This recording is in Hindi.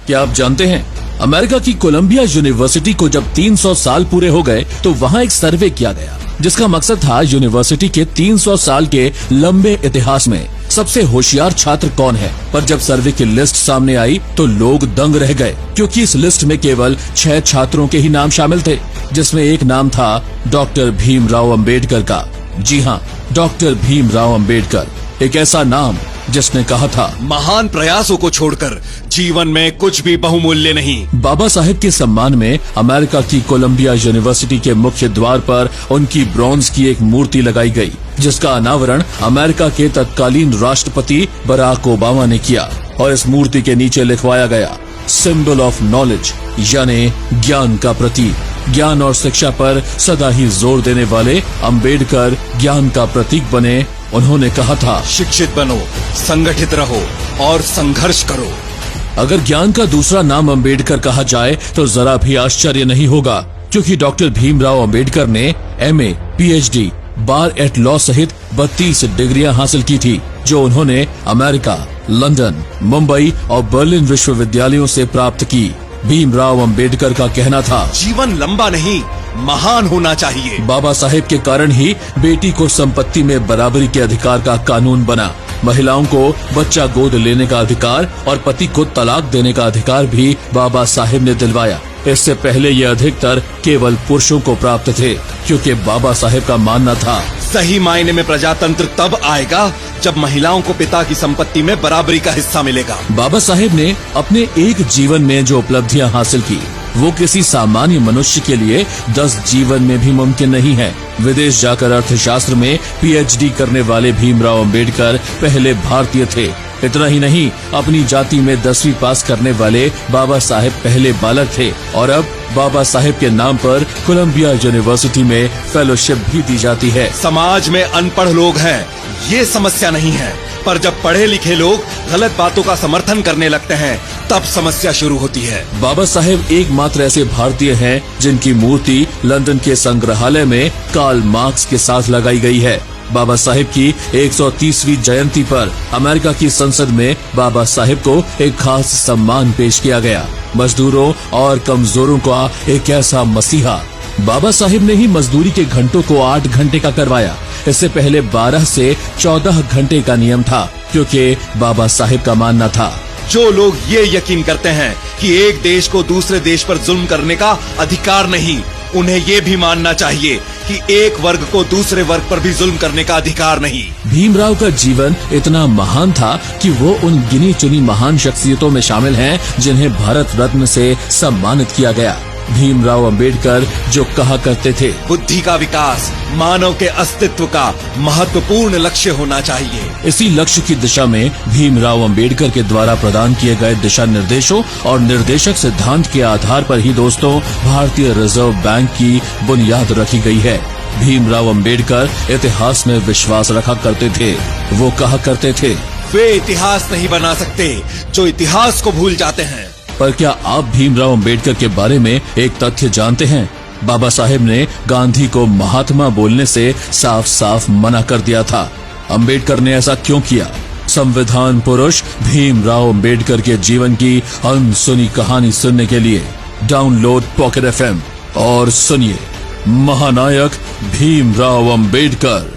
क्या आप जानते हैं अमेरिका की कोलंबिया यूनिवर्सिटी को जब 300 साल पूरे हो गए तो वहाँ एक सर्वे किया गया जिसका मकसद था यूनिवर्सिटी के 300 साल के लंबे इतिहास में सबसे होशियार छात्र कौन है। पर जब सर्वे की लिस्ट सामने आई तो लोग दंग रह गए क्योंकि इस लिस्ट में केवल 6 छात्रों के ही नाम शामिल थे, जिसमें एक नाम था डॉक्टर भीमराव अंबेडकर का। जी हाँ, डॉक्टर भीमराव अंबेडकर, एक ऐसा नाम जिसने कहा था, महान प्रयासों को छोड़कर जीवन में कुछ भी बहुमूल्य नहीं। बाबा साहेब के सम्मान में अमेरिका की कोलंबिया यूनिवर्सिटी के मुख्य द्वार पर उनकी ब्रॉन्ज की एक मूर्ति लगाई गई, जिसका अनावरण अमेरिका के तत्कालीन राष्ट्रपति बराक ओबामा ने किया और इस मूर्ति के नीचे लिखवाया गया, सिंबल ऑफ नॉलेज, यानी ज्ञान का प्रतीक। ज्ञान और शिक्षा पर सदा ही जोर देने वाले अंबेडकर ज्ञान का प्रतीक बने। उन्होंने कहा था, शिक्षित बनो, संगठित रहो और संघर्ष करो। अगर ज्ञान का दूसरा नाम अंबेडकर कहा जाए तो जरा भी आश्चर्य नहीं होगा, क्योंकि डॉक्टर भीमराव अंबेडकर ने MA, PhD, बार एट लॉ सहित 32 डिग्रियां हासिल की थी, जो उन्होंने अमेरिका, लंदन, मुंबई और बर्लिन विश्वविद्यालयों से प्राप्त की। भीमराव अंबेडकर का कहना था, जीवन लंबा नहीं, महान होना चाहिए। बाबा साहेब के कारण ही बेटी को संपत्ति में बराबरी के अधिकार का कानून बना। महिलाओं को बच्चा गोद लेने का अधिकार और पति को तलाक देने का अधिकार भी बाबा साहेब ने दिलवाया। इससे पहले ये अधिकतर केवल पुरुषों को प्राप्त थे, क्योंकि बाबा साहेब का मानना था, सही मायने में प्रजातंत्र तब आएगा जब महिलाओं को पिता की संपत्ति में बराबरी का हिस्सा मिलेगा। बाबा साहेब ने अपने एक जीवन में जो उपलब्धियां हासिल की, वो किसी सामान्य मनुष्य के लिए 10 जीवन में भी मुमकिन नहीं है। विदेश जाकर अर्थशास्त्र में PhD करने वाले भीमराव अंबेडकर पहले भारतीय थे। इतना ही नहीं, अपनी जाति में 10वीं पास करने वाले बाबा साहेब पहले बालक थे और अब बाबा साहेब के नाम पर कोलंबिया यूनिवर्सिटी में फेलोशिप भी दी जाती है। समाज में अनपढ़ लोग हैं, ये समस्या नहीं है, पर जब पढ़े लिखे लोग गलत बातों का समर्थन करने लगते हैं तब समस्या शुरू होती है। बाबा साहेब एकमात्र ऐसे भारतीय हैं जिनकी मूर्ति लंदन के संग्रहालय में कार्ल मार्क्स के साथ लगाई गई है। बाबा साहेब की 130वीं जयंती पर अमेरिका की संसद में बाबा साहेब को एक खास सम्मान पेश किया गया। मजदूरों और कमजोरों का एक ऐसा मसीहा। बाबा साहेब ने ही मजदूरी के घंटों को 8 घंटे का करवाया। इससे पहले 12 से 14 घंटे का नियम था, क्योंकि बाबा साहेब का मानना था, जो लोग ये यकीन करते हैं कि एक देश को दूसरे देश पर जुल्म करने का अधिकार नहीं, उन्हें ये भी मानना चाहिए कि एक वर्ग को दूसरे वर्ग पर भी जुल्म करने का अधिकार नहीं। भीमराव का जीवन इतना महान था कि वो उन गिनी चुनी महान शख्सियतों में शामिल हैं जिन्हें भारत रत्न से सम्मानित किया गया। भीमराव अंबेडकर जो कहा करते थे, बुद्धि का विकास मानव के अस्तित्व का महत्वपूर्ण लक्ष्य होना चाहिए। इसी लक्ष्य की दिशा में भीमराव अंबेडकर के द्वारा प्रदान किए गए दिशा निर्देशों और निर्देशक सिद्धांत के आधार पर ही दोस्तों भारतीय रिजर्व बैंक की बुनियाद रखी गई है। भीमराव अंबेडकर इतिहास में विश्वास रखा करते थे। वो कहा करते थे, वे इतिहास नहीं बना सकते जो इतिहास को भूल जाते हैं। पर क्या आप भीमराव अंबेडकर के बारे में एक तथ्य जानते हैं? बाबा साहेब ने गांधी को महात्मा बोलने से साफ साफ मना कर दिया था। अंबेडकर ने ऐसा क्यों किया? संविधान पुरुष भीमराव अंबेडकर के जीवन की अनसुनी कहानी सुनने के लिए डाउनलोड पॉकेट FM और सुनिए महानायक भीमराव अंबेडकर।